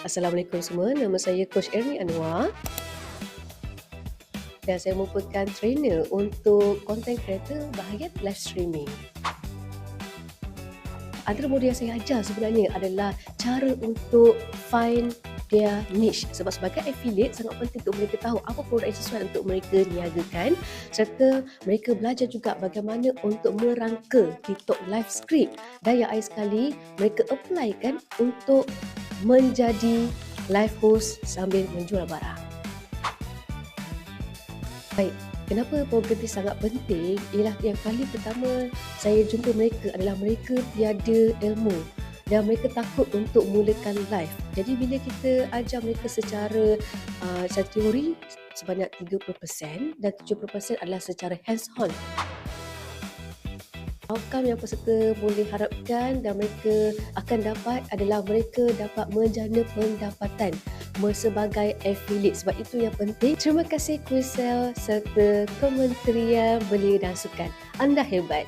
Assalamualaikum semua, nama saya Coach Ernie Anwar dan saya merupakan trainer untuk content creator bahagian live streaming. Antara modul yang saya ajar sebenarnya adalah cara untuk find their niche, sebab sebagai affiliate sangat penting untuk mereka tahu apa produk yang sesuai untuk mereka niagakan, serta mereka belajar juga bagaimana untuk merangka TikTok live script dan yang akhir sekali mereka applykan untuk menjadi live host sambil menjual barang. Baik, kenapa program ini sangat penting ialah yang paling pertama saya jumpa mereka adalah mereka tiada ilmu dan mereka takut untuk mulakan live. Jadi bila kita ajar mereka secara teori sebanyak 30% dan 70% adalah secara hands-on. Outcome yang peserta boleh harapkan dan mereka akan dapat adalah mereka dapat menjana pendapatan sebagai affiliate. Sebab itu yang penting. Terima kasih Kuisel serta Kementerian Belia dan Sukan. Anda hebat.